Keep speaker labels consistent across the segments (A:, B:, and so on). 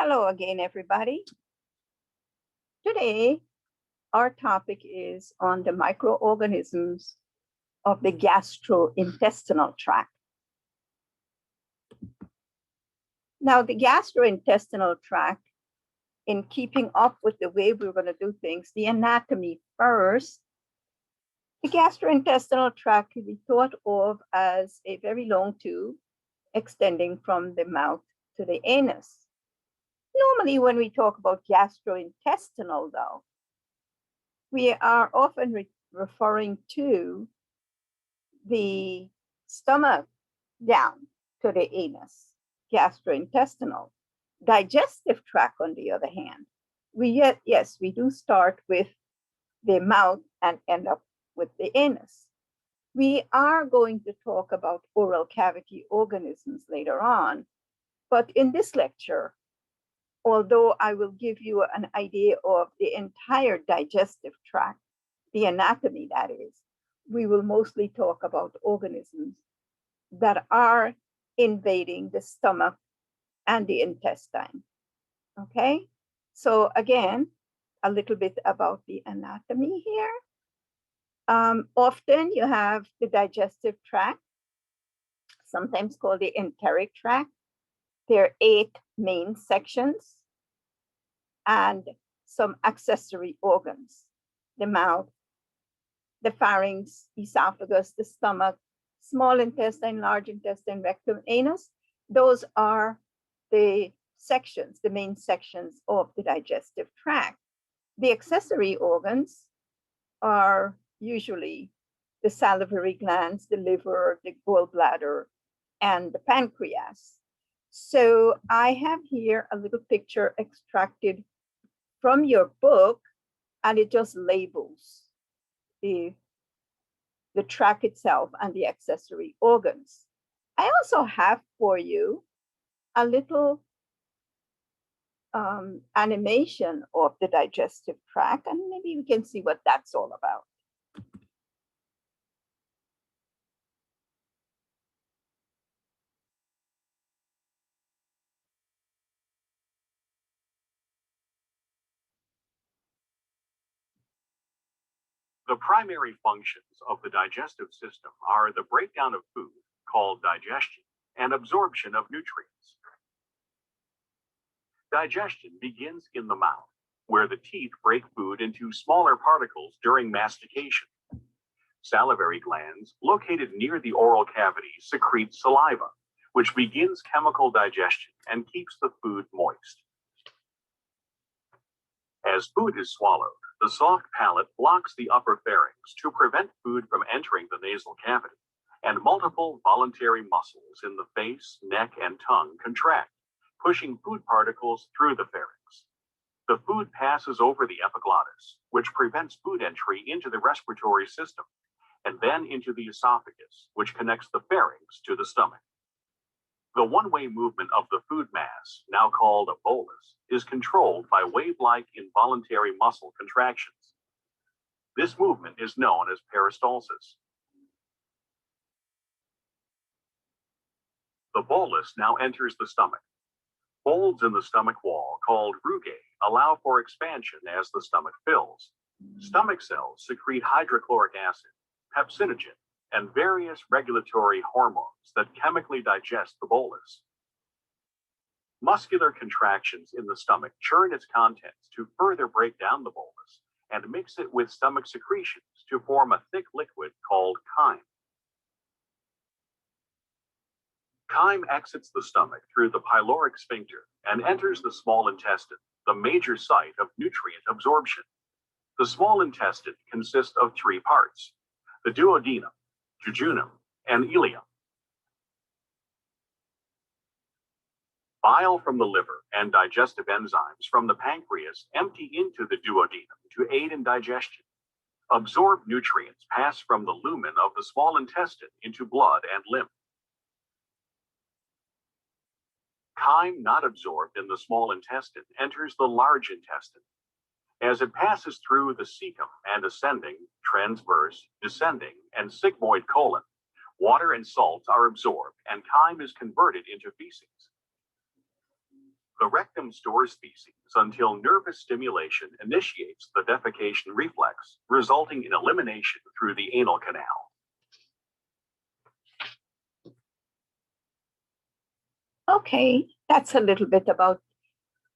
A: Hello again, everybody. Today, our topic is on the microorganisms of the gastrointestinal tract. Now, the gastrointestinal tract, in keeping up with the way we're going to do things, the anatomy first, the gastrointestinal tract can be thought of as a very long tube extending from the mouth to the anus. Normally, when we talk about gastrointestinal, though, we are often referring to the stomach down to the anus, gastrointestinal. Digestive tract, on the other hand, we do start with the mouth and end up with the anus. We are going to talk about oral cavity organisms later on, but in this lecture, although I will give you an idea of the entire digestive tract, the anatomy that is, we will mostly talk about organisms that are invading the stomach and the intestine. Okay, so again, a little bit about the anatomy here. Often you have the digestive tract, sometimes called the enteric tract. There are 8 main sections and some accessory organs: the mouth, the pharynx, esophagus, the stomach, small intestine, large intestine, rectum, anus. Those are the sections, the main sections of the digestive tract. The accessory organs are usually the salivary glands, the liver, the gallbladder, and the pancreas. So I have here a little picture extracted from your book, and it just labels the tract itself and the accessory organs. I also have for you a little animation of the digestive tract, and maybe we can see what that's all about.
B: The primary functions of the digestive system are the breakdown of food, called digestion, and absorption of nutrients. Digestion begins in the mouth, where the teeth break food into smaller particles during mastication. Salivary glands, located near the oral cavity, secrete saliva, which begins chemical digestion and keeps the food moist. As food is swallowed, the soft palate blocks the upper pharynx to prevent food from entering the nasal cavity, and multiple voluntary muscles in the face, neck, and tongue contract, pushing food particles through the pharynx. The food passes over the epiglottis, which prevents food entry into the respiratory system, and then into the esophagus, which connects the pharynx to the stomach. The one-way movement of the food mass, now called a bolus, is controlled by wave-like involuntary muscle contractions. This movement is known as peristalsis. The bolus now enters the stomach. Folds in the stomach wall, called rugae, allow for expansion as the stomach fills. Stomach cells secrete hydrochloric acid, pepsinogen, and various regulatory hormones that chemically digest the bolus. Muscular contractions in the stomach churn its contents to further break down the bolus and mix it with stomach secretions to form a thick liquid called chyme. Chyme exits the stomach through the pyloric sphincter and enters the small intestine, the major site of nutrient absorption. The small intestine consists of 3 parts: the duodenum, jejunum, and ileum. Bile from the liver and digestive enzymes from the pancreas empty into the duodenum to aid in digestion. Absorbed nutrients pass from the lumen of the small intestine into blood and lymph. Chyme not absorbed in the small intestine enters the large intestine. As it passes through the cecum and ascending, transverse, descending, and sigmoid colon, water and salts are absorbed and chyme is converted into feces. The rectum stores feces until nervous stimulation initiates the defecation reflex, resulting in elimination through the anal canal.
A: Okay, that's a little bit about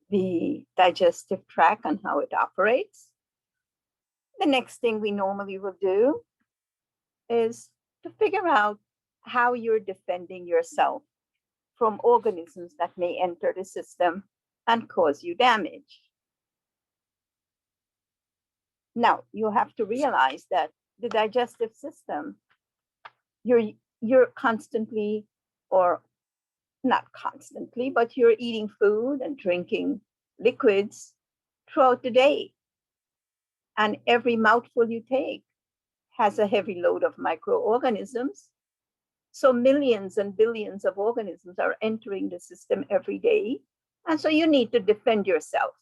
A: the digestive tract and how it operates. The next thing we normally will do is to figure out how you're defending yourself from organisms that may enter the system and cause you damage. Now, you have to realize that the digestive system, you're constantly, or not constantly, but you're eating food and drinking liquids throughout the day. And every mouthful you take has a heavy load of microorganisms. So millions and billions of organisms are entering the system every day. And so you need to defend yourself.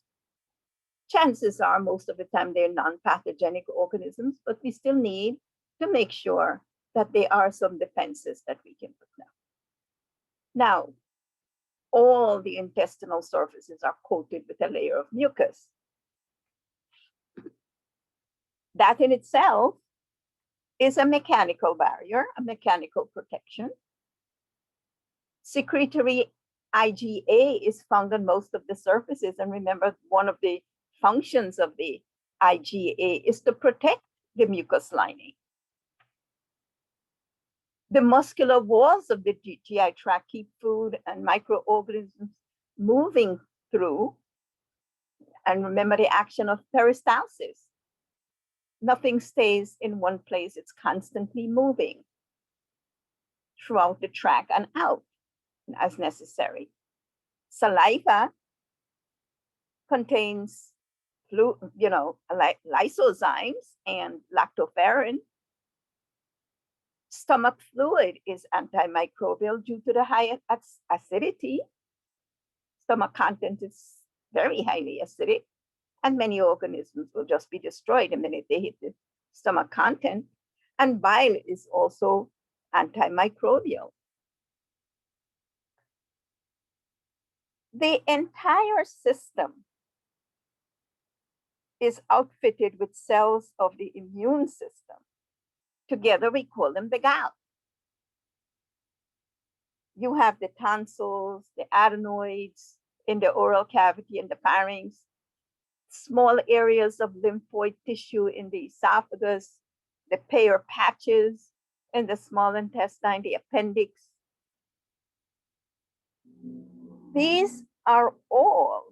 A: Chances are most of the time they're non-pathogenic organisms, but we still need to make sure that there are some defenses that we can put down. Now, all the intestinal surfaces are coated with a layer of mucus. That in itself is a mechanical barrier, a mechanical protection. Secretory IgA is found on most of the surfaces. And remember, one of the functions of the IgA is to protect the mucus lining. The muscular walls of the GI tract keep food and microorganisms moving through. And remember the action of peristalsis. Nothing stays in one place, it's constantly moving throughout the tract and out as necessary. Saliva contains lysozymes and lactoferrin. Stomach fluid is antimicrobial due to the high acidity. Stomach content is very highly acidic, and many organisms will just be destroyed the minute they hit the stomach content. And bile is also antimicrobial. The entire system is outfitted with cells of the immune system. Together we call them the gall. You have the tonsils, the adenoids in the oral cavity and the pharynx, small areas of lymphoid tissue in the esophagus, the Peyer's patches in the small intestine, the appendix. These are all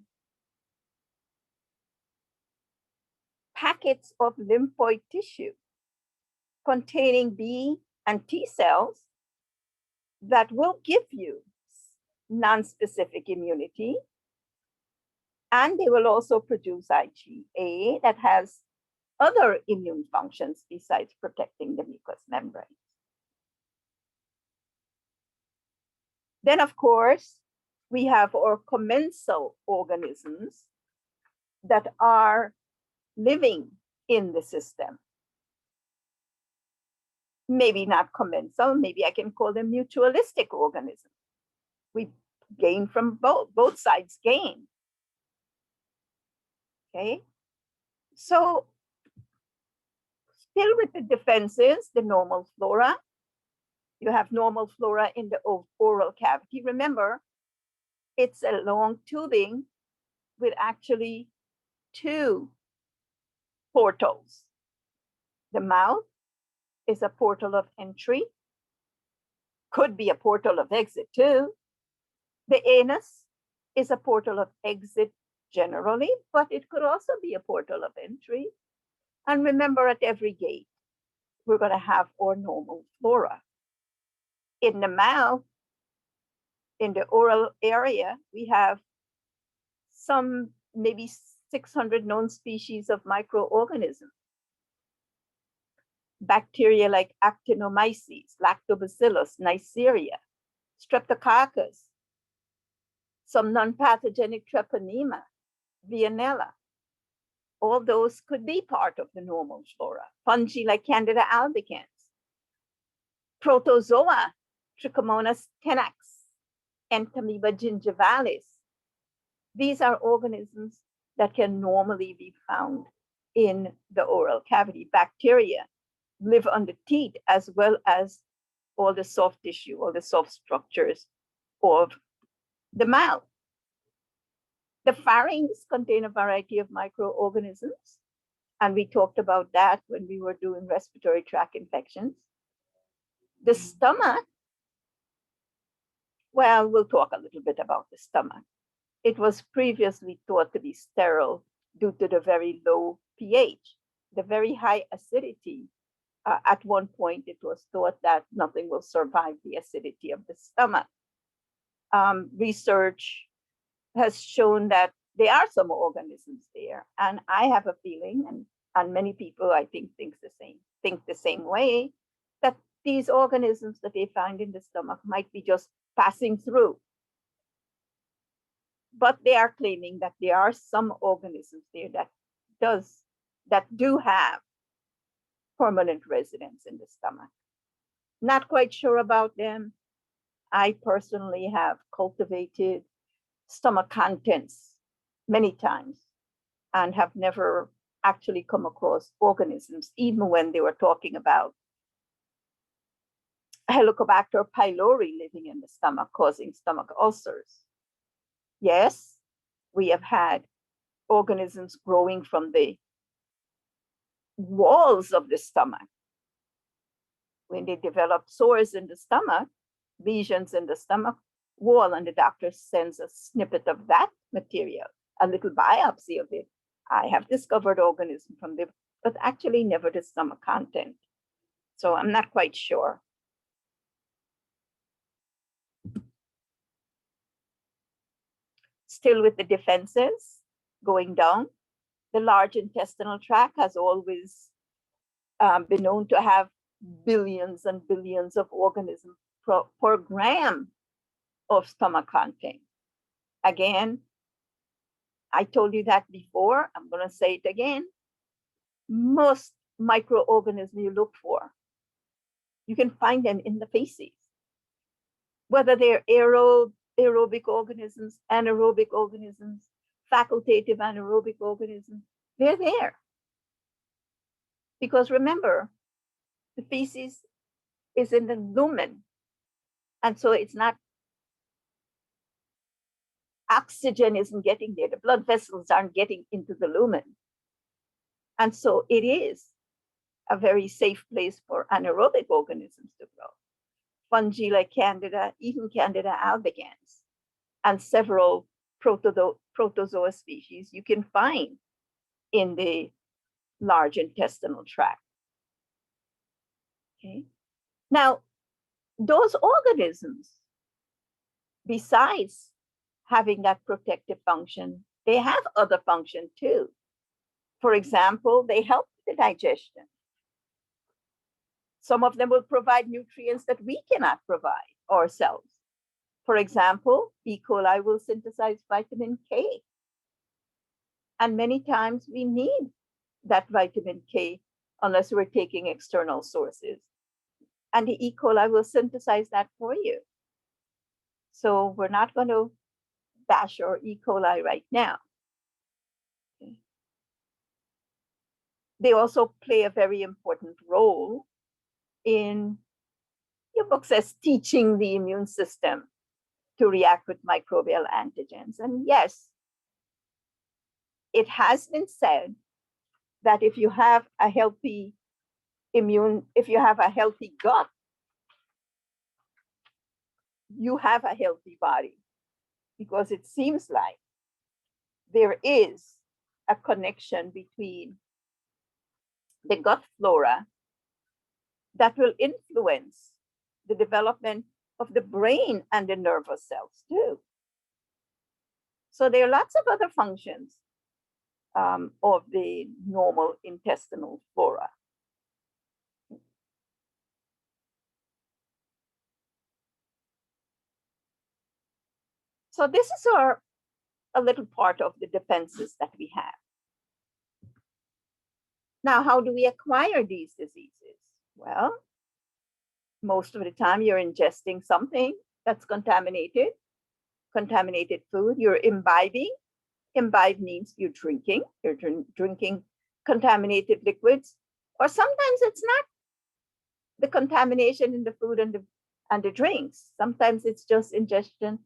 A: packets of lymphoid tissue containing B and T cells that will give you non-specific immunity. And they will also produce IgA that has other immune functions besides protecting the mucous membrane. Then, of course, we have our commensal organisms that are living in the system. Maybe not commensal, maybe I can call them mutualistic organisms. We gain from both sides gain. Okay, so still with the defenses, the normal flora. You have normal flora in the oral cavity. Remember, it's a long tubing with actually two portals. The mouth is a portal of entry, could be a portal of exit too. The anus is a portal of exit generally, but it could also be a portal of entry. And remember, at every gate, we're going to have our normal flora. In the mouth, in the oral area, we have some maybe 600 known species of microorganisms. Bacteria like Actinomyces, Lactobacillus, Neisseria, Streptococcus, some non-pathogenic Treponema, Veillonella. All those could be part of the normal flora. Fungi like Candida albicans, protozoa, Trichomonas tenax, Entamoeba gingivalis, These are organisms that can normally be found in the oral cavity. Bacteria live on the teeth as well as all the soft tissue, all the soft structures of the mouth. The pharynx contains a variety of microorganisms, and we talked about that when we were doing respiratory tract infections. The stomach, well, we'll talk a little bit about the stomach. It was previously thought to be sterile due to the very low pH, the very high acidity. At one point, it was thought that nothing will survive the acidity of the stomach. Research has shown that there are some organisms there, and I have a feeling, and many people I think the same way, that these organisms that they find in the stomach might be just passing through. But they are claiming that there are some organisms there that do have permanent residence in the stomach. Not quite sure about them. I personally have cultivated stomach contents many times and have never actually come across organisms, even when they were talking about Helicobacter pylori living in the stomach, causing stomach ulcers. Yes, we have had organisms growing from the walls of the stomach. When they develop sores in the stomach, lesions in the stomach wall, and the doctor sends a snippet of that material, a little biopsy of it, I have discovered organisms from there, but actually never the stomach content. So I'm not quite sure. Still with the defenses going down, the large intestinal tract has always been known to have billions and billions of organisms per gram of stomach content. Again, I told you that before, I'm going to say it again. Most microorganisms you look for, you can find them in the feces. Whether they're aerobic organisms, anaerobic organisms, facultative anaerobic organisms, they're there. Because remember, the feces is in the lumen, and so it's not, oxygen isn't getting there. The blood vessels aren't getting into the lumen. And so it is a very safe place for anaerobic organisms to grow. Fungi like Candida, even Candida albicans, and several protozoa species you can find in the large intestinal tract. Okay. Now, those organisms, besides having that protective function, they have other function too. For example, they help the digestion. Some of them will provide nutrients that we cannot provide ourselves. For example, E. coli will synthesize vitamin K. And many times we need that vitamin K unless we're taking external sources. And the E. coli will synthesize that for you. So we're not going to bash our E. coli right now. Okay. They also play a very important role in, your book says, teaching the immune system to react with microbial antigens. And yes, it has been said that if you have a healthy gut, you have a healthy body, because it seems like there is a connection between the gut flora that will influence the development of the brain and the nervous cells too. So there are lots of other functions of the normal intestinal flora. So this is a little part of the defenses that we have. Now, how do we acquire these diseases? Well, most of the time you're ingesting something that's contaminated food, you're imbibing Imbibe means you're drinking contaminated liquids, or sometimes it's not the contamination in the food and the drinks. Sometimes it's just ingestion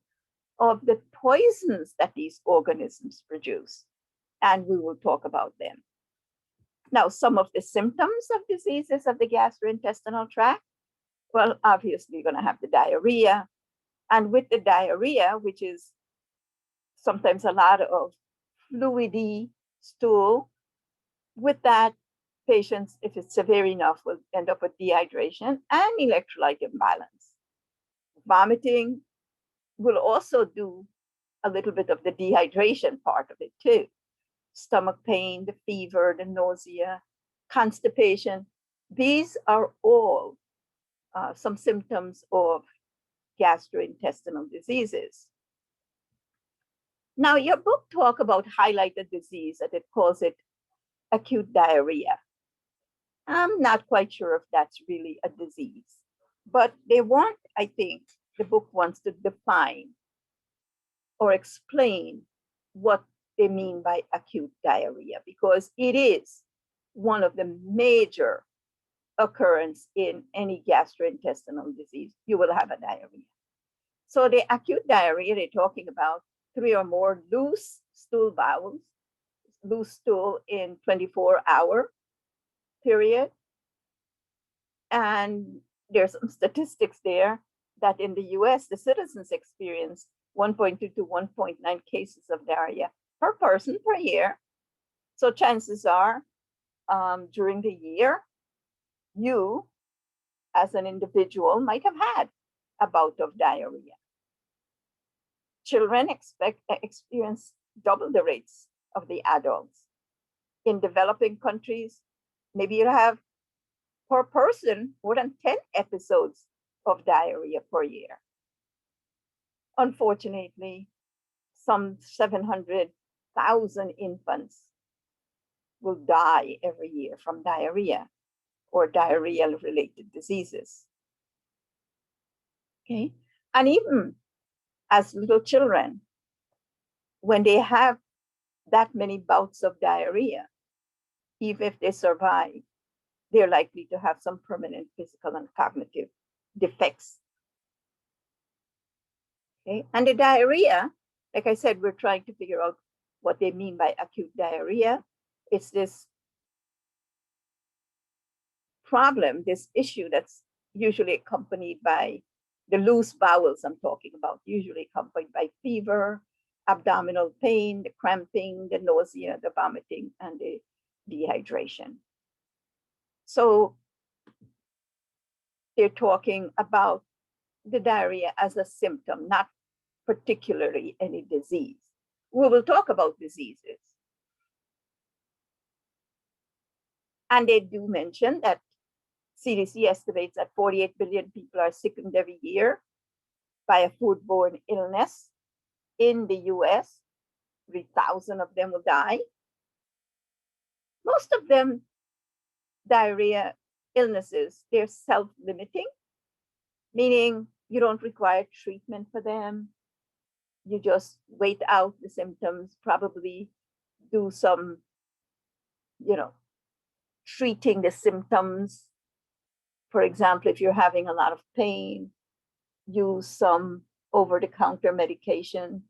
A: of the poisons that these organisms produce. And we will talk about them. Now, some of the symptoms of diseases of the gastrointestinal tract, well, obviously, you're going to have the diarrhea. And with the diarrhea, which is sometimes a lot of fluidy stool, with that, patients, if it's severe enough, will end up with dehydration and electrolyte imbalance. Vomiting will also do a little bit of the dehydration part of it too. Stomach pain, the fever, the nausea, constipation. These are all some symptoms of gastrointestinal diseases. Now, your book talk about highlighted disease, that it calls it acute diarrhea. I'm not quite sure if that's really a disease, but they want, I think, the book wants to define or explain what they mean by acute diarrhea, because it is one of the major occurrence in any gastrointestinal disease. You will have a diarrhea. So the acute diarrhea, they're talking about 3 or more loose stool bowels, loose stool in 24-hour period. And there's some statistics there that in the US, the citizens experience 1.2 to 1.9 cases of diarrhea per person per year. So chances are during the year, you as an individual might have had a bout of diarrhea. Children experience double the rates of the adults. In developing countries, maybe you have per person more than 10 episodes of diarrhea per year. Unfortunately, some 700,000 infants will die every year from diarrhea or diarrhea-related diseases. Okay, and even as little children, when they have that many bouts of diarrhea, even if they survive, they're likely to have some permanent physical and cognitive defects. Okay, and the diarrhea, like I said, we're trying to figure out what they mean by acute diarrhea. It's this problem, this issue that's usually accompanied by the loose bowels I'm talking about, usually accompanied by fever, abdominal pain, the cramping, the nausea, the vomiting, and the dehydration. So they're talking about the diarrhea as a symptom, not particularly any disease. We will talk about diseases. And they do mention that CDC estimates that 48 billion people are sickened every year by a foodborne illness. In the US, 3,000 of them will die. Most of them, diarrhea illnesses, they're self-limiting, meaning you don't require treatment for them. You just wait out the symptoms, probably do some, treating the symptoms. For example, if you're having a lot of pain, use some over-the-counter medication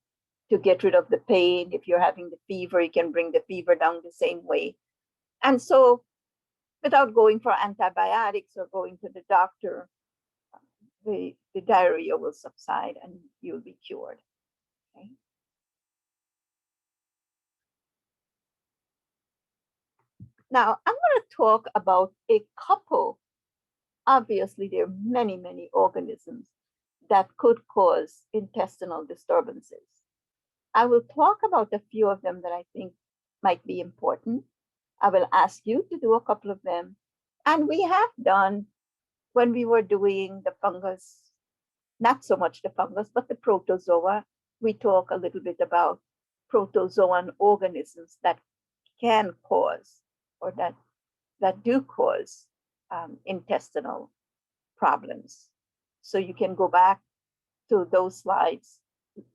A: to get rid of the pain. If you're having the fever, you can bring the fever down the same way. And so without going for antibiotics or going to the doctor, the diarrhea will subside and you'll be cured. Okay. Now, I'm going to talk about a couple. Obviously, there are many, many organisms that could cause intestinal disturbances. I will talk about a few of them that I think might be important. I will ask you to do a couple of them. And we have done, when we were doing the fungus, not so much the fungus, but the protozoa, we talk a little bit about protozoan organisms that can cause or that do cause intestinal problems. So you can go back to those slides.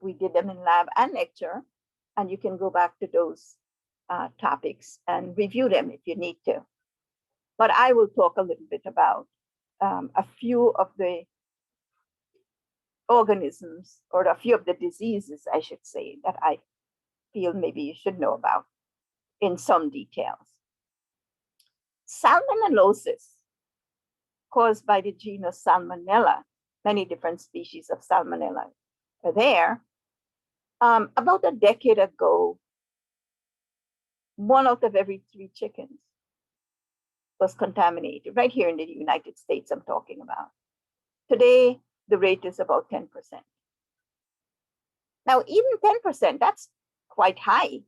A: We did them in lab and lecture. And you can go back to those topics and review them if you need to. But I will talk a little bit about a few of the organisms, or a few of the diseases, I should say, that I feel maybe you should know about in some details. Salmonellosis, caused by the genus Salmonella, many different species of Salmonella are there. About a decade ago, 1 out of every 3 chickens was contaminated, right here in the United States, I'm talking about. Today, the rate is about 10%. Now, even 10%, that's quite high.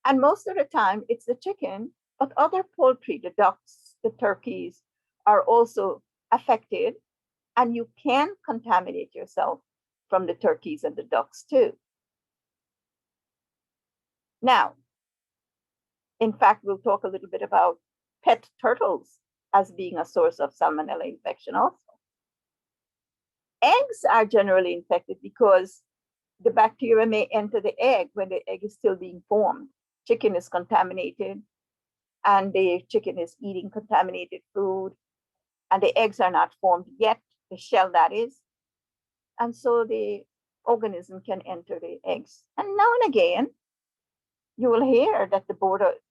A: And most of the time, it's the chicken, but other poultry, the ducks, the turkeys, are also affected, and you can contaminate yourself from the turkeys and the ducks too. Now, in fact, we'll talk a little bit about pet turtles as being a source of salmonella infection also. Eggs are generally infected because the bacteria may enter the egg when the egg is still being formed. Chicken is contaminated, and the chicken is eating contaminated food, and the eggs are not formed yet, the shell that is. And so the organism can enter the eggs. And now and again, you will hear that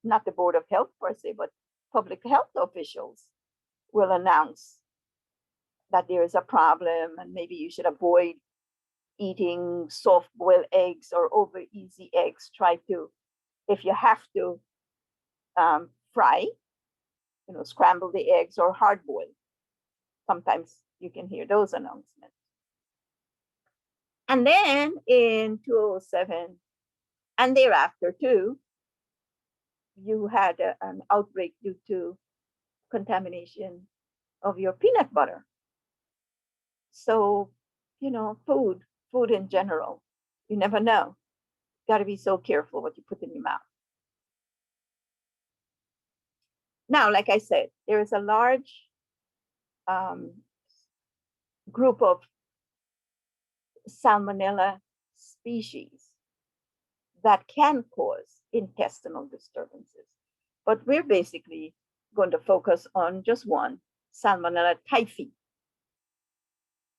A: not the Board of Health per se, but public health officials will announce that there is a problem and maybe you should avoid eating soft-boiled eggs or over easy eggs. Try to, if you have to, fry, scramble the eggs or hard boil. Sometimes you can hear those announcements. And then in 2007 and thereafter too, you had an outbreak due to contamination of your peanut butter. So, food in general, you never know. Got to be so careful what you put in your mouth. Now, like I said, there is a large group of Salmonella species that can cause intestinal disturbances. But we're basically going to focus on just one, Salmonella typhi,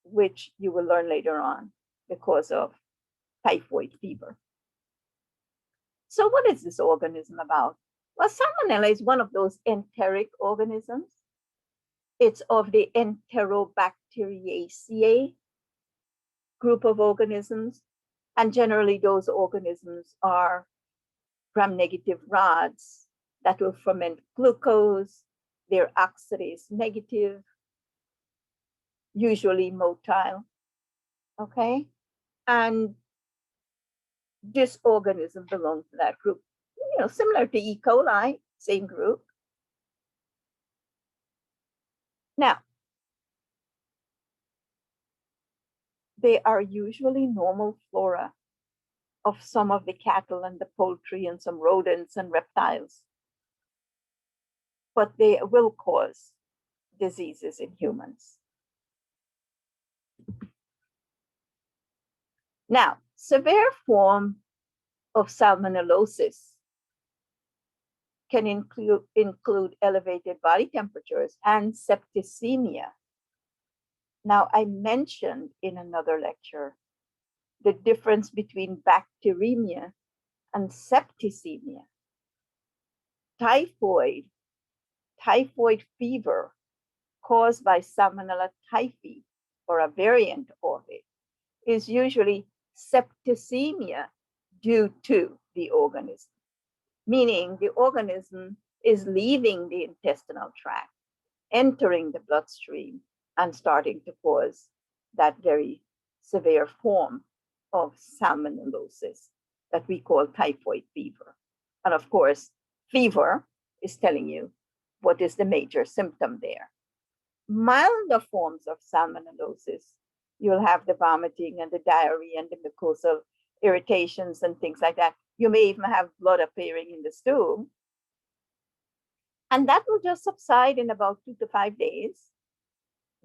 A: which you will learn later on because of typhoid fever. So what is this organism about? Well, Salmonella is one of those enteric organisms. It's of the Enterobacteriaceae group of organisms. And generally, those organisms are gram-negative rods that will ferment glucose. They're oxidase negative, usually motile. Okay? And this organism belongs to that group. Similar to E. coli, same group. Now, they are usually normal flora of some of the cattle and the poultry and some rodents and reptiles. But they will cause diseases in humans. Now, severe form of salmonellosis can include elevated body temperatures and septicemia. Now, I mentioned in another lecture the difference between bacteremia and septicemia. Typhoid fever caused by Salmonella typhi, or a variant of it, is usually septicemia due to the organism, meaning the organism is leaving the intestinal tract, entering the bloodstream, and starting to cause that very severe form of salmonellosis that we call typhoid fever. And of course, fever is telling you what is the major symptom there. Milder forms of salmonellosis, you'll have the vomiting and the diarrhea and the mucosal irritations and things like that. You may even have blood appearing in the stool. And that will just subside in about 2 to 5 days.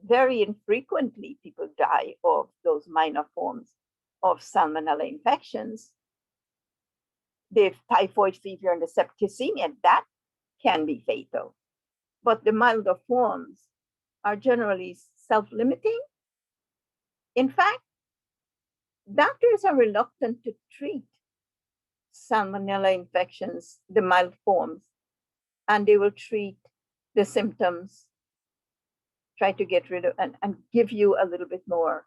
A: Very infrequently, people die of those minor forms of salmonella infections, the typhoid fever and the septicemia, that can be fatal. But the milder forms are generally self-limiting. In fact, doctors are reluctant to treat salmonella infections, the mild forms, and they will treat the symptoms, try to get rid of and give you a little bit more,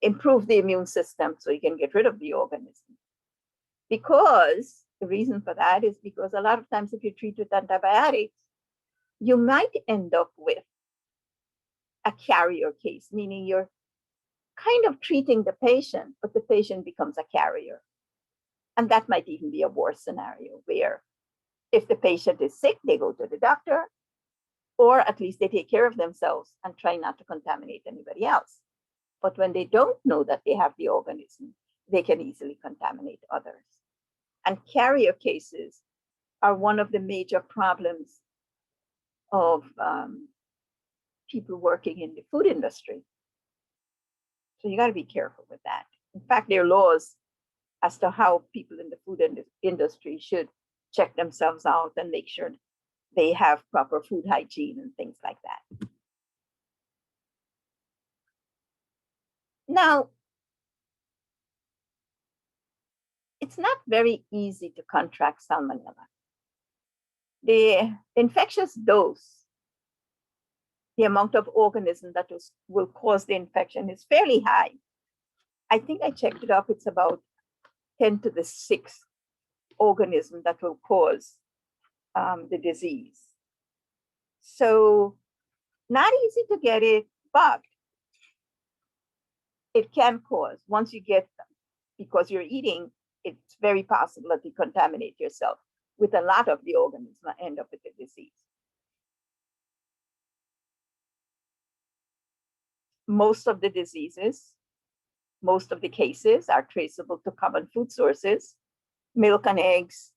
A: improve the immune system so you can get rid of the organism. Because the reason for that is because a lot of times if you treat with antibiotics, you might end up with a carrier case, meaning you're kind of treating the patient, but the patient becomes a carrier. And that might even be a worse scenario where if the patient is sick, they go to the doctor, or at least they take care of themselves and try not to contaminate anybody else. But when they don't know that they have the organism, they can easily contaminate others. And carrier cases are one of the major problems of people working in the food industry. So you got to be careful with that. In fact, there are laws as to how people in the food industry should check themselves out and make sure they have proper food hygiene and things like that. Now, it's not very easy to contract salmonella. The infectious dose, the amount of organism that will cause the infection is fairly high. I think I checked it up, it's about 10 to the 6th organism that will cause the disease. So not easy to get it, but it can cause, once you get them, because you're eating, it's very possible that you contaminate yourself with a lot of the organism and end up with the disease. Most of the diseases, most of the cases are traceable to common food sources, milk and eggs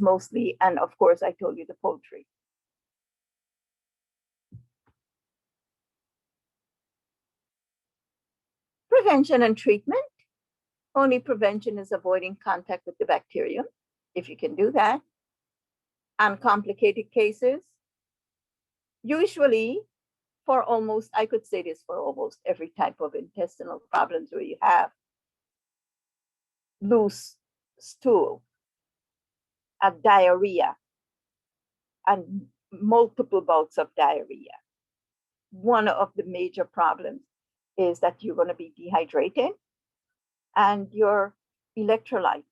A: mostly, and of course, I told you the poultry. Prevention and treatment. Only prevention is avoiding contact with the bacterium, if you can do that. Uncomplicated cases, usually for almost, I could say this for almost every type of intestinal problems where you have loose stool, a diarrhea, and multiple bouts of diarrhea. One of the major problems is that you're going to be dehydrated and your electrolyte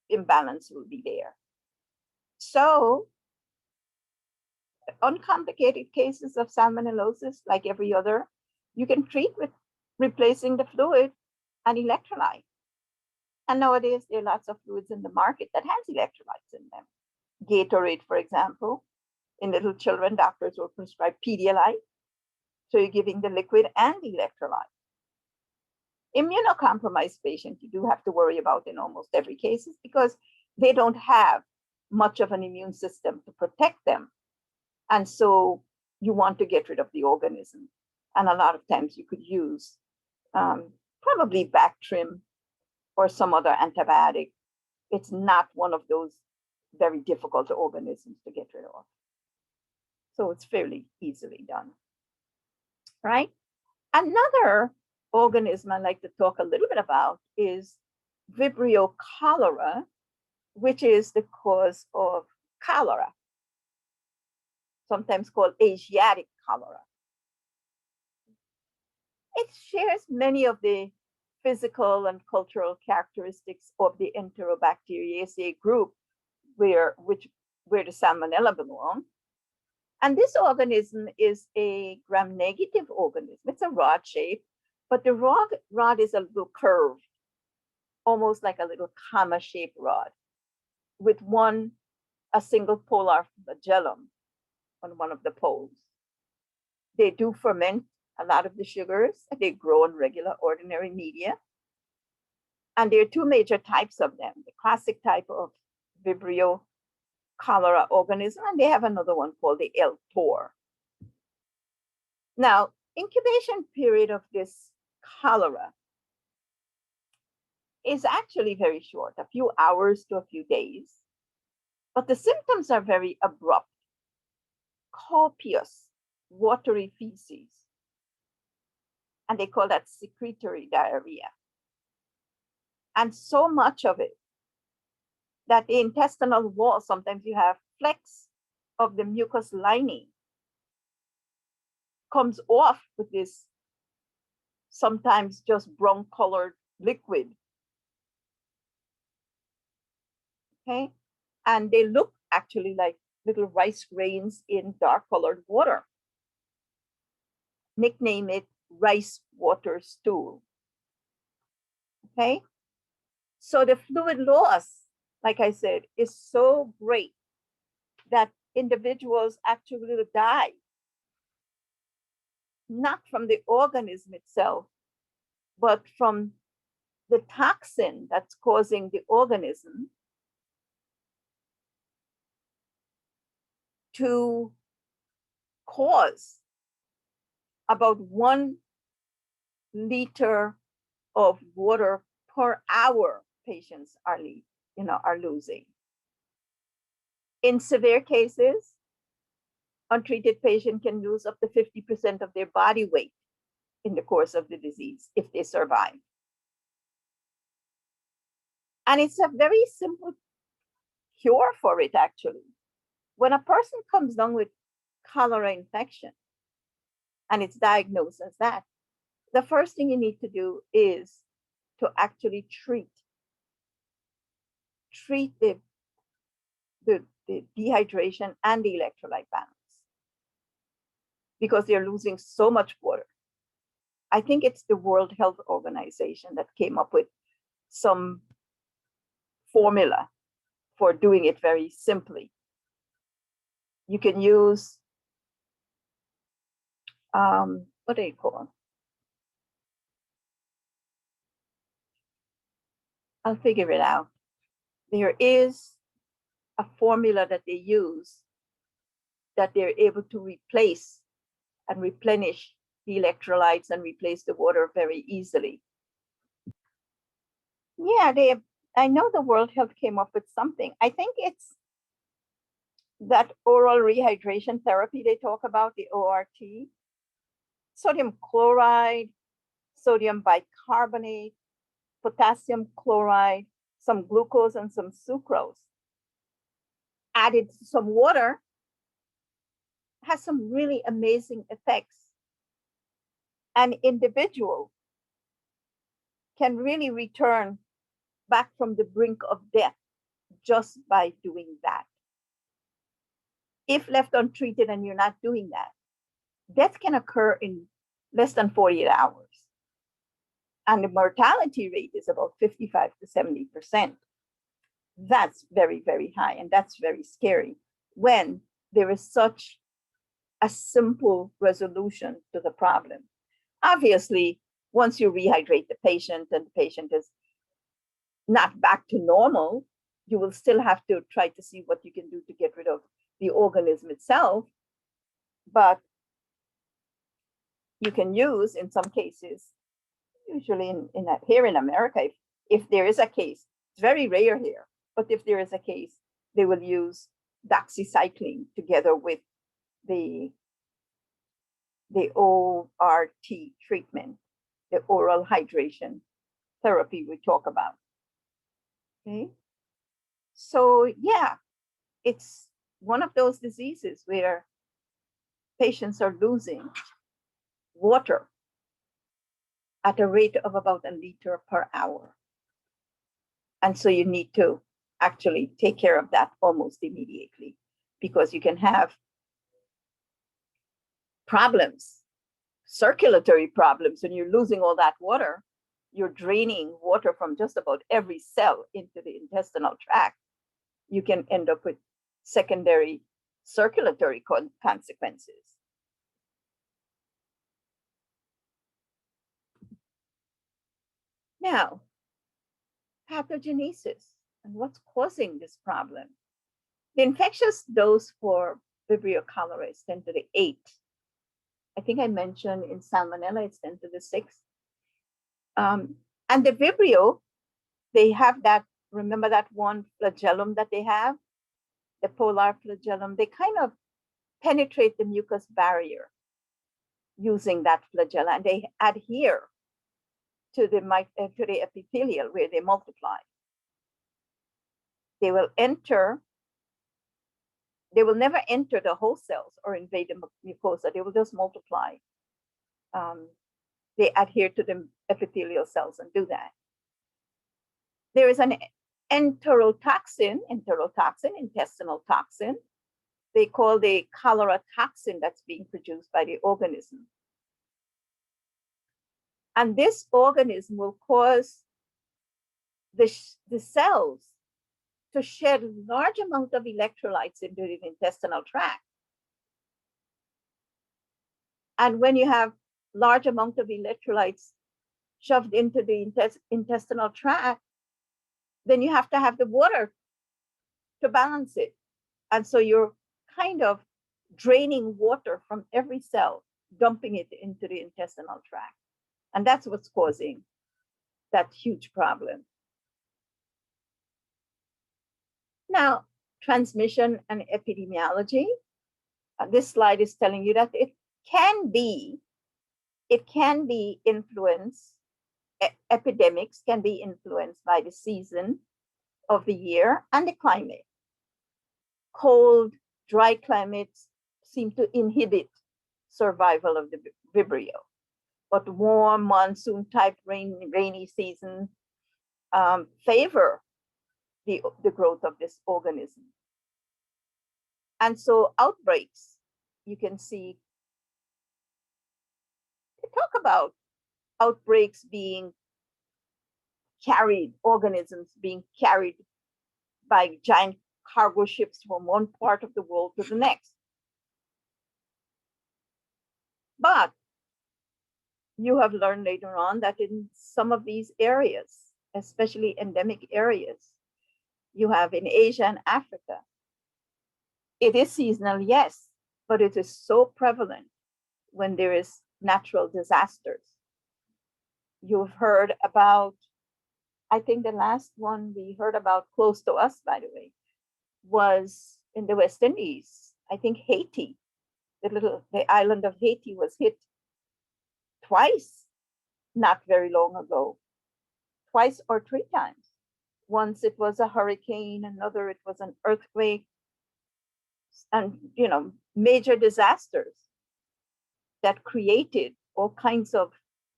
A: imbalance will be there. So uncomplicated cases of salmonellosis, like every other, you can treat with replacing the fluid and electrolyte. And nowadays, there are lots of fluids in the market that has electrolytes in them. Gatorade, for example, in little children, doctors will prescribe Pedialyte. So you're giving the liquid and the electrolyte. Immunocompromised patients, you do have to worry about in almost every case because they don't have much of an immune system to protect them. And so you want to get rid of the organism. And a lot of times you could use probably Bactrim or some other antibiotic. It's not one of those very difficult organisms to get rid of. So it's fairly easily done, right? Another organism I'd like to talk a little bit about is Vibrio cholera, which is the cause of cholera, sometimes called Asiatic cholera. It shares many of the physical and cultural characteristics of the Enterobacteriaceae group, where the Salmonella belong. And this organism is a gram-negative organism. It's a rod shape, but the rod is a little curved, almost like a little comma-shaped rod, with a single polar flagellum on one of the poles. They do ferment a lot of the sugars. They grow in regular, ordinary media. And there are two major types of them, the classic type of Vibrio cholera organism, and they have another one called the L. tor. Now, incubation period of this cholera is actually very short, a few hours to a few days, but the symptoms are very abrupt, copious, watery feces, and they call that secretory diarrhea. And so much of it that the intestinal wall, sometimes you have flecks of the mucus lining, comes off with this sometimes just brown colored liquid. Okay. And they look actually like little rice grains in dark colored water. Nickname it rice water stool. Okay. So the fluid loss, like I said, is so great that individuals actually will die, not from the organism itself, but from the toxin that's causing the organism to cause about 1 liter of water per hour patients are losing. In severe cases, untreated patient can lose up to 50% of their body weight in the course of the disease if they survive. And it's a very simple cure for it, actually. When a person comes down with cholera infection and it's diagnosed as that, the first thing you need to do is to actually treat the dehydration and the electrolyte balance because they're losing so much water. I think it's the World Health Organization that came up with some formula for doing it very simply. You can use, what do you call them? I'll figure it out. There is a formula that they use that they're able to replace and replenish the electrolytes and replace the water very easily. Yeah, I know the World Health came up with something. I think it's that oral rehydration therapy they talk about, the ORT, sodium chloride, sodium bicarbonate, potassium chloride, some glucose and some sucrose. Added to some water has some really amazing effects. An individual can really return back from the brink of death just by doing that. If left untreated and you're not doing that, death can occur in less than 48 hours. And the mortality rate is about 55 to 70%. That's very, very high. And that's very scary when there is such a simple resolution to the problem. Obviously, once you rehydrate the patient and the patient is not back to normal, you will still have to try to see what you can do to get rid of the organism itself. But you can use, in some cases, usually here in America, if there is a case, it's very rare here, but if there is a case, they will use doxycycline together with the ORT treatment, the oral hydration therapy we talk about. Okay. So yeah, it's one of those diseases where patients are losing water at a rate of about 1 liter per hour. And so you need to actually take care of that almost immediately because you can have problems, circulatory problems. When you're losing all that water, you're draining water from just about every cell into the intestinal tract. You can end up with secondary circulatory consequences. Now, pathogenesis and what's causing this problem. The infectious dose for Vibrio cholerae is 10 to the 8. I think I mentioned in Salmonella, it's 10 to the 6. And the Vibrio they have that, remember that one flagellum that they have, the polar flagellum, they kind of penetrate the mucus barrier using that flagella, and they adhere to the epithelial where they multiply. They will never enter the host cells or invade the mucosa. They will just multiply. They adhere to the epithelial cells and do that. There is an enterotoxin, intestinal toxin. They call the cholera toxin that's being produced by the organism. And this organism will cause the cells to shed large amount of electrolytes into the intestinal tract. And when you have large amount of electrolytes shoved into the intestinal tract, then you have to have the water to balance it. And so you're kind of draining water from every cell, dumping it into the intestinal tract. And that's what's causing that huge problem. Now, transmission and epidemiology. This slide is telling you that it can be influenced, epidemics can be influenced by the season of the year and the climate. Cold, dry climates seem to inhibit survival of the Vibrio, but warm monsoon type rainy season favor the growth of this organism. And so outbreaks, you can see, they talk about outbreaks being carried, organisms being carried by giant cargo ships from one part of the world to the next. But you have learned later on that in some of these areas, especially endemic areas, you have in Asia and Africa, it is seasonal, yes, but it is so prevalent when there is natural disasters. You've heard about, I think the last one we heard about close to us, by the way, was in the West Indies. I think Haiti, the island of Haiti was hit twice, not very long ago, twice or three times. Once it was a hurricane, another it was an earthquake, and major disasters that created all kinds of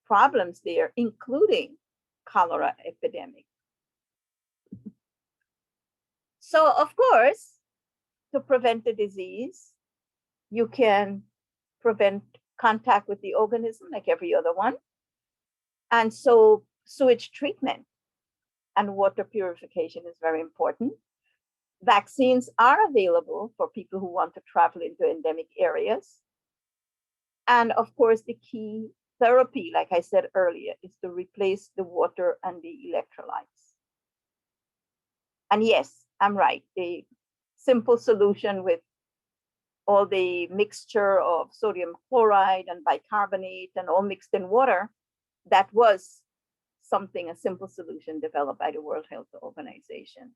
A: problems there, including cholera epidemic. So of course, to prevent the disease, you can prevent contact with the organism like every other one. And so sewage treatment and water purification is very important. Vaccines are available for people who want to travel into endemic areas. And of course, the key therapy, like I said earlier, is to replace the water and the electrolytes. And yes, I'm right. The simple solution with all the mixture of sodium chloride and bicarbonate and all mixed in water, that was a simple solution developed by the World Health Organization.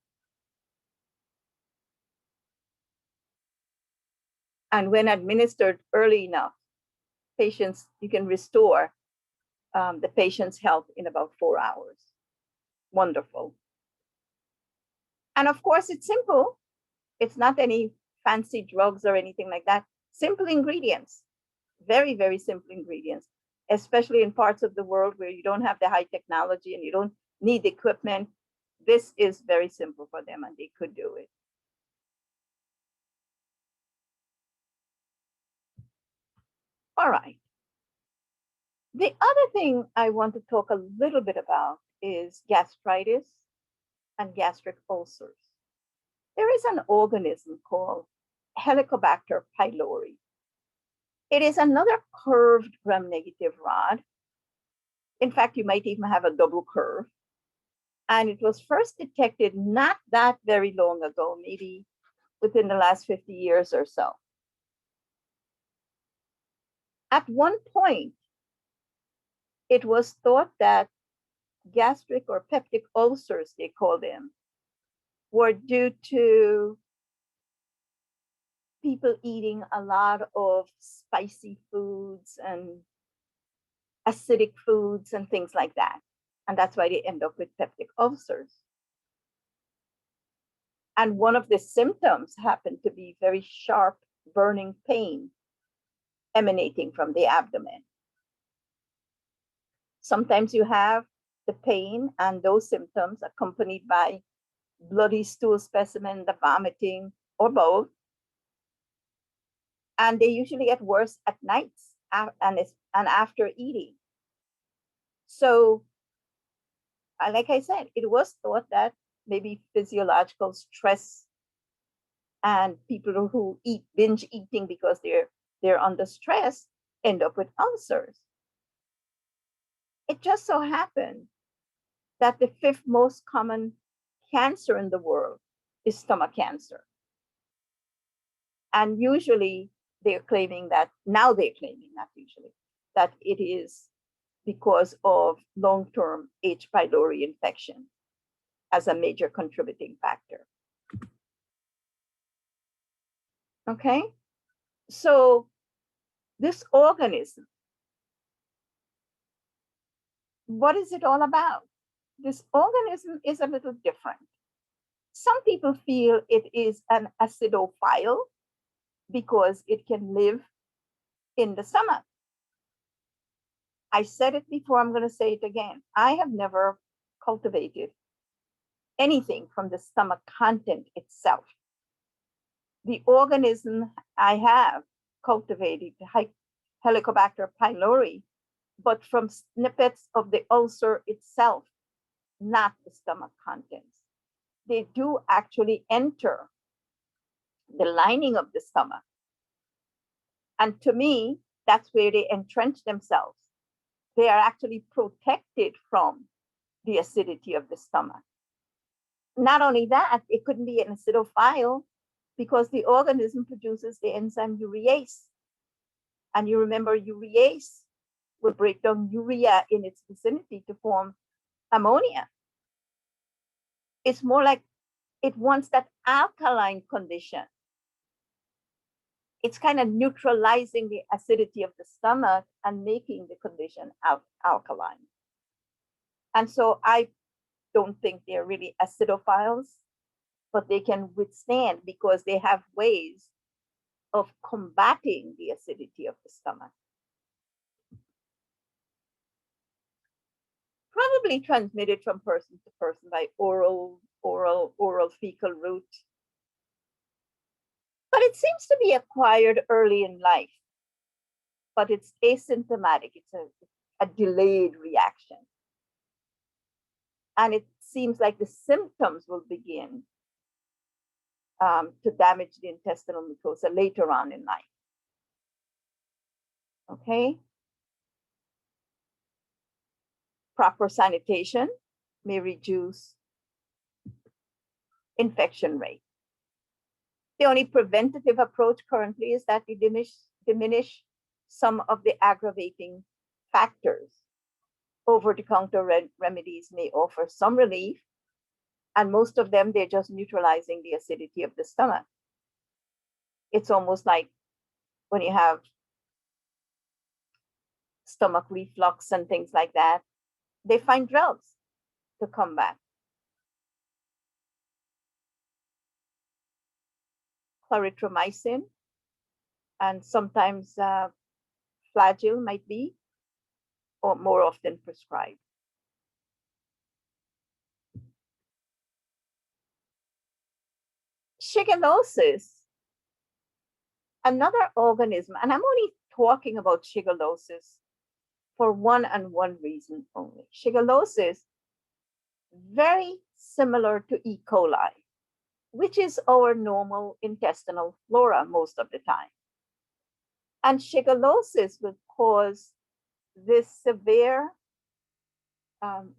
A: And when administered early enough, you can restore the patient's health in about 4 hours. Wonderful. And of course, it's simple. It's not any fancy drugs or anything like that. Simple ingredients, very, very simple ingredients, especially in parts of the world where you don't have the high technology and you don't need equipment. This is very simple for them and they could do it. All right. The other thing I want to talk a little bit about is gastritis and gastric ulcers. There is an organism called Helicobacter pylori. It is another curved gram-negative rod. In fact, you might even have a double curve. And it was first detected not that very long ago, maybe within the last 50 years or so. At one point, it was thought that gastric or peptic ulcers, they call them, were due to people eating a lot of spicy foods and acidic foods and things like that. And that's why they end up with peptic ulcers. And one of the symptoms happened to be very sharp burning pain emanating from the abdomen. Sometimes you have the pain and those symptoms accompanied by bloody stool specimen, the vomiting, or both. And they usually get worse at nights and after eating. So, like I said, it was thought that maybe physiological stress and people who eat binge eating because they're under stress end up with ulcers. It just so happened that the fifth most common cancer in the world is stomach cancer. And usually they're claiming that, now they're claiming, not usually, that it is because of long-term H. pylori infection as a major contributing factor. Okay, so this organism, what is it all about? This organism is a little different. Some people feel it is an acidophile because it can live in the stomach. I said it before, I'm going to say it again. I have never cultivated anything from the stomach content itself. The organism I have cultivated, Helicobacter pylori, but from snippets of the ulcer itself, not the stomach contents. They do actually enter the lining of the stomach. And to me, that's where they entrench themselves. They are actually protected from the acidity of the stomach. Not only that, it couldn't be an acidophile because the organism produces the enzyme urease. And you remember urease will break down urea in its vicinity to form ammonia. It's more like it wants that alkaline condition. It's kind of neutralizing the acidity of the stomach and making the condition alkaline. And so I don't think they're really acidophiles, but they can withstand because they have ways of combating the acidity of the stomach. Probably transmitted from person to person by oral fecal route. But it seems to be acquired early in life, but it's asymptomatic. It's a delayed reaction. And it seems like the symptoms will begin to damage the intestinal mucosa later on in life. Okay? Proper sanitation may reduce infection rate. The only preventative approach currently is that we diminish some of the aggravating factors. Over-the-counter remedies may offer some relief, and most of them, they're just neutralizing the acidity of the stomach. It's almost like when you have stomach reflux and things like that, they find drugs to combat. Clarithromycin and sometimes Flagyl might be, or more often prescribed. Shigellosis, another organism, and I'm only talking about shigellosis for one reason only. Shigellosis, very similar to E. coli, which is our normal intestinal flora most of the time. And shigellosis will cause this severe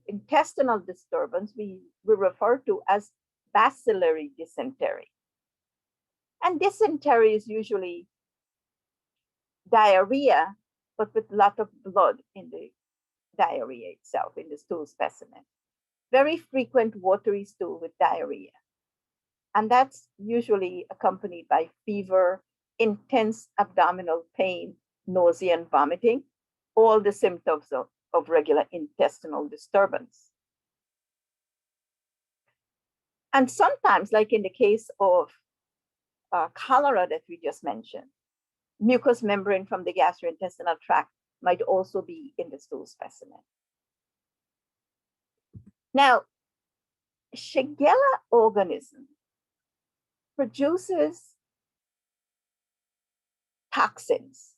A: intestinal disturbance we refer to as bacillary dysentery. And dysentery is usually diarrhea, but with a lot of blood in the diarrhea itself in the stool specimen. Very frequent watery stool with diarrhea. And that's usually accompanied by fever, intense abdominal pain, nausea, and vomiting, all the symptoms of regular intestinal disturbance. And sometimes, like in the case of cholera that we just mentioned, mucous membrane from the gastrointestinal tract might also be in the stool specimen. Now, Shigella organism produces toxins.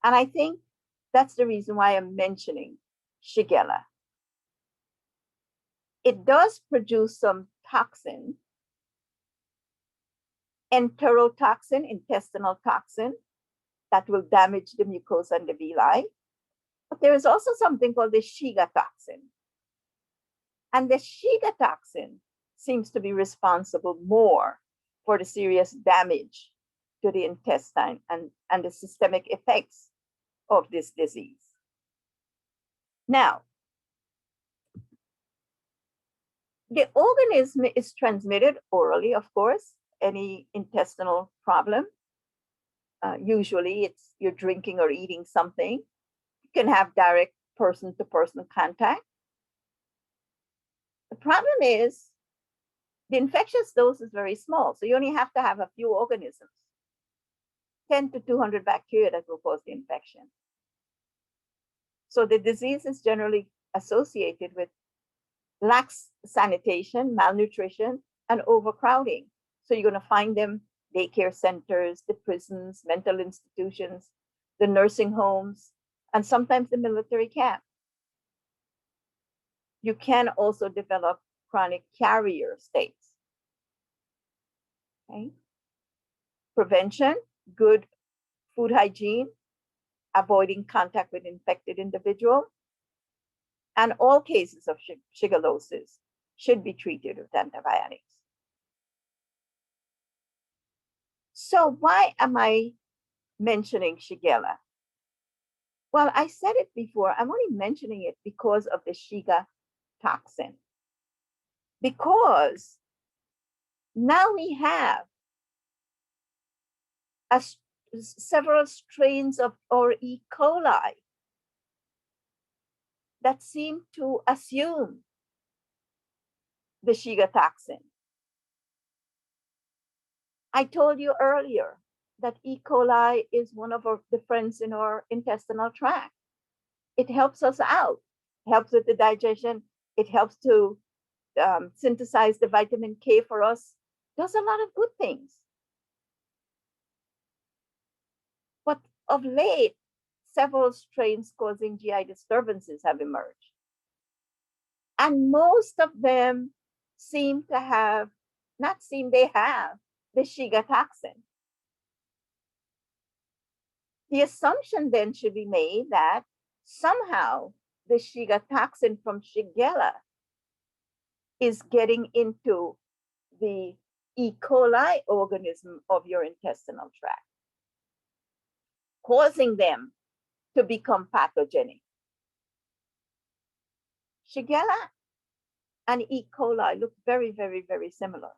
A: And I think that's the reason why I'm mentioning Shigella. It does produce some toxin, enterotoxin, intestinal toxin, that will damage the mucosa and the villi. But there is also something called the Shiga toxin. And the Shiga toxin seems to be responsible more for the serious damage to the intestine and the systemic effects of this disease. Now, the organism is transmitted orally, of course, any intestinal problem. Usually it's you're drinking or eating something. You can have direct person-to-person contact. The problem is the infectious dose is very small, so you only have to have a few organisms, 10 to 200 bacteria that will cause the infection. So the disease is generally associated with lax sanitation, malnutrition, and overcrowding. So you're going to find them daycare centers, the prisons, mental institutions, the nursing homes, and sometimes the military camp. You can also develop chronic carrier states. Okay. Prevention, good food hygiene, avoiding contact with infected individual, and all cases of shigellosis should be treated with antibiotics. So why am I mentioning Shigella? Well, I said it before, I'm only mentioning it because of the Shiga toxin. Because now we have several strains of or E. coli that seem to assume the Shiga toxin. I told you earlier that E. coli is one of the friends in our intestinal tract. It helps us out, helps with the digestion. It helps to synthesize the vitamin K for us, does a lot of good things. But of late, several strains causing GI disturbances have emerged. And most of them seem to have, not seem, they have the Shiga toxin. The assumption then should be made that somehow the Shiga toxin from Shigella is getting into the E. coli organism of your intestinal tract, causing them to become pathogenic. Shigella and E. coli look very, very, very similar.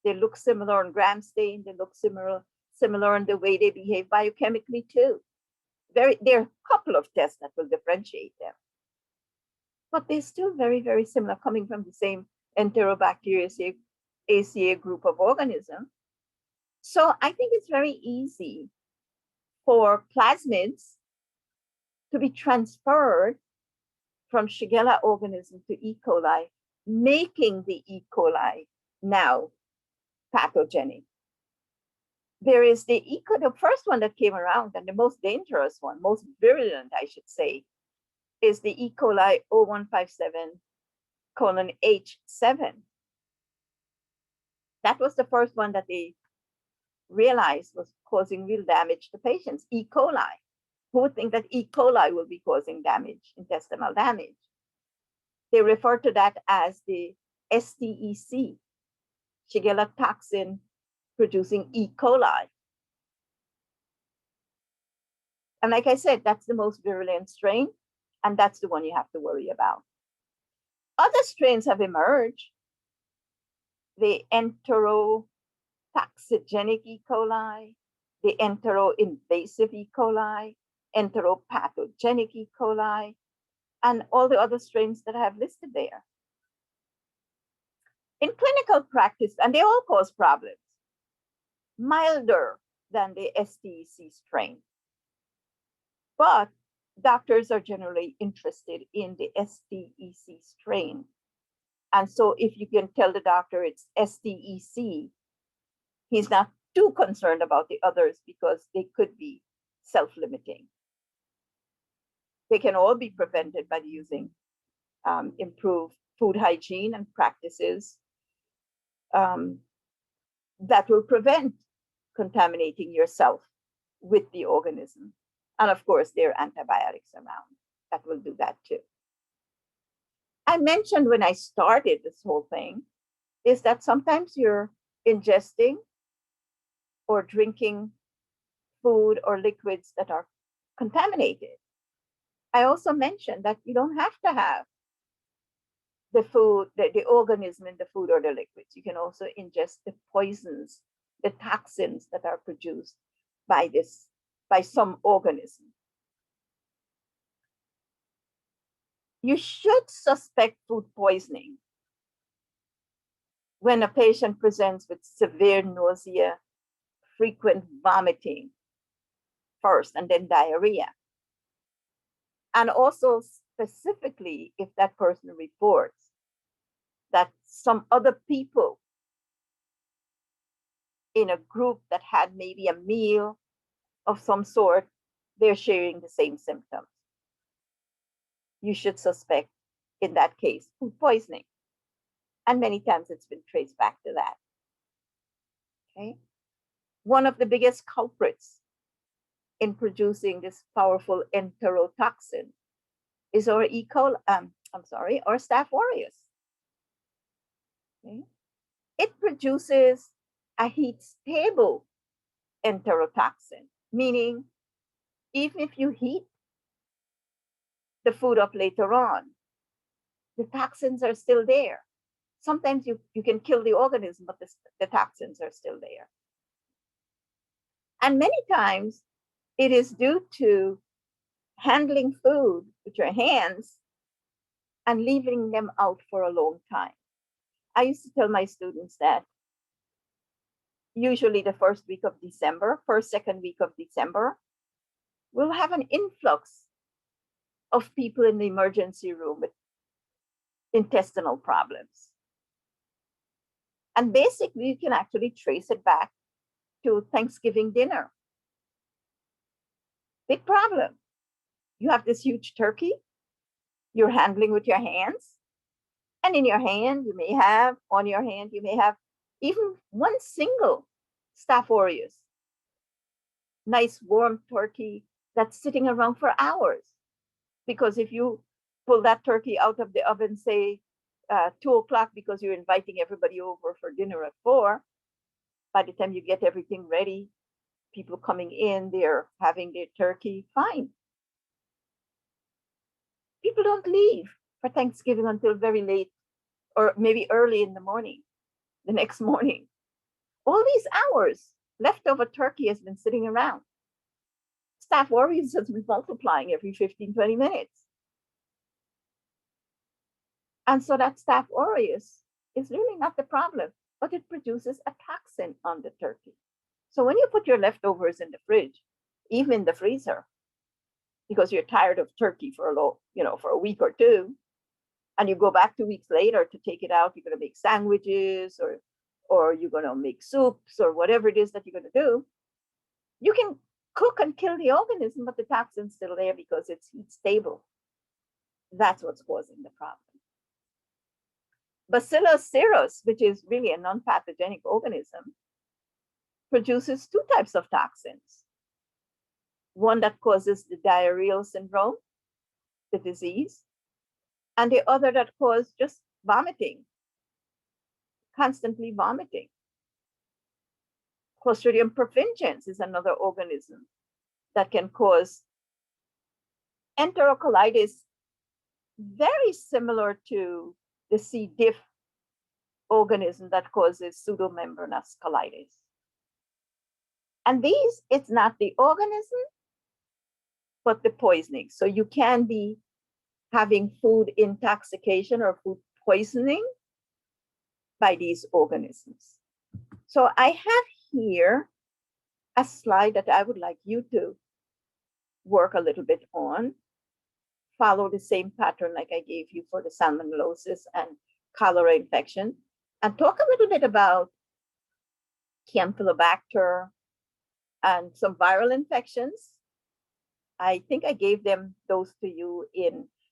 A: They look similar on gram stain. They look similar in the way they behave biochemically too. There are a couple of tests that will differentiate them. But they're still very, very similar, coming from the same Enterobacteriaceae ACA group of organisms. So I think it's very easy for plasmids to be transferred from Shigella organism to E. coli, making the E. coli now pathogenic. There is the first one that came around, and the most dangerous one, most virulent, I should say, is the E. coli 0157:H7. That was the first one that they realized was causing real damage to patients. E. coli. Who would think that E. coli will be causing damage, intestinal damage? They refer to that as the STEC, Shigella toxin producing E. coli. And like I said, that's the most virulent strain, and that's the one you have to worry about. Other strains have emerged. The enterotoxigenic E. coli, the enteroinvasive E. coli, enteropathogenic E. coli, and all the other strains that I have listed there. In clinical practice, and they all cause problems, milder than the STEC strain. But doctors are generally interested in the STEC strain. And so if you can tell the doctor it's STEC, he's not too concerned about the others because they could be self-limiting. They can all be prevented by using improved food hygiene and practices that will prevent contaminating yourself with the organism. And of course, there are antibiotics around that will do that too. I mentioned when I started this whole thing is that sometimes you're ingesting or drinking food or liquids that are contaminated. I also mentioned that you don't have to have the food, the organism in the food or the liquids. You can also ingest the poisons, the toxins that are produced by some organism. You should suspect food poisoning when a patient presents with severe nausea, frequent vomiting first, and then diarrhea. And also specifically if that person reports that some other people in a group that had maybe a meal of some sort, they're sharing the same symptoms. You should suspect, in that case, food poisoning. And many times it's been traced back to that. Okay. One of the biggest culprits in producing this powerful enterotoxin is our our Staph aureus. Okay. It produces a heat-stable enterotoxin, meaning even if you heat the food up later on, the toxins are still there. Sometimes you can kill the organism, but the toxins are still there. And many times it is due to handling food with your hands and leaving them out for a long time. I used to tell my students that usually the first week of December, second week of December, we'll have an influx of people in the emergency room with intestinal problems. And basically, you can actually trace it back to Thanksgiving dinner. Big problem. You have this huge turkey you're handling with your hands. And in your hand, you may have even one single Staph aureus. Nice warm turkey that's sitting around for hours. Because if you pull that turkey out of the oven, say 2:00, because you're inviting everybody over for dinner at 4, by the time you get everything ready, people coming in, they're having their turkey, fine. People don't leave for Thanksgiving until very late or maybe early in the morning, the next morning. All these hours, leftover turkey has been sitting around. Staph aureus has been multiplying every 15, 20 minutes. And so that Staph aureus is really not the problem, but it produces a toxin on the turkey. So when you put your leftovers in the fridge, even in the freezer, because you're tired of turkey for a week or two, and you go back 2 weeks later to take it out, you're going to make sandwiches or you're going to make soups or whatever it is that you're going to do, you can cook and kill the organism, but the toxin's still there because it's heat stable. That's what's causing the problem. Bacillus cereus, which is really a non-pathogenic organism, produces two types of toxins. One that causes the diarrheal syndrome, the disease, and the other that causes just vomiting, constantly vomiting. Clostridium perfringens is another organism that can cause enterocolitis, very similar to the C. diff organism that causes pseudomembranous colitis. And these, it's not the organism, but the poisoning. So you can be having food intoxication or food poisoning by these organisms. So I have here a slide that I would like you to work a little bit on. Follow the same pattern like I gave you for the salmonellosis and cholera infection, and talk a little bit about Campylobacter and some viral infections. I think I gave them those to you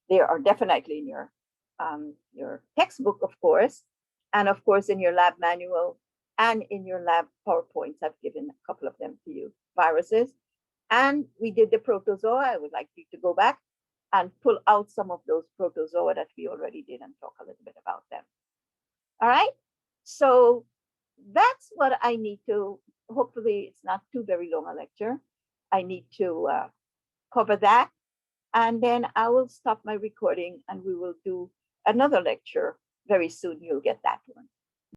A: they are definitely in your textbook, of course, and of course in your lab manual and in your lab PowerPoints. I've given a couple of them to you, viruses. And we did the protozoa. I would like you to go back and pull out some of those protozoa that we already did and talk a little bit about them. All right, so that's what I need to, hopefully it's not too very long a lecture. I need to cover that, and then I will stop my recording and we will do another lecture very soon. You'll get that one.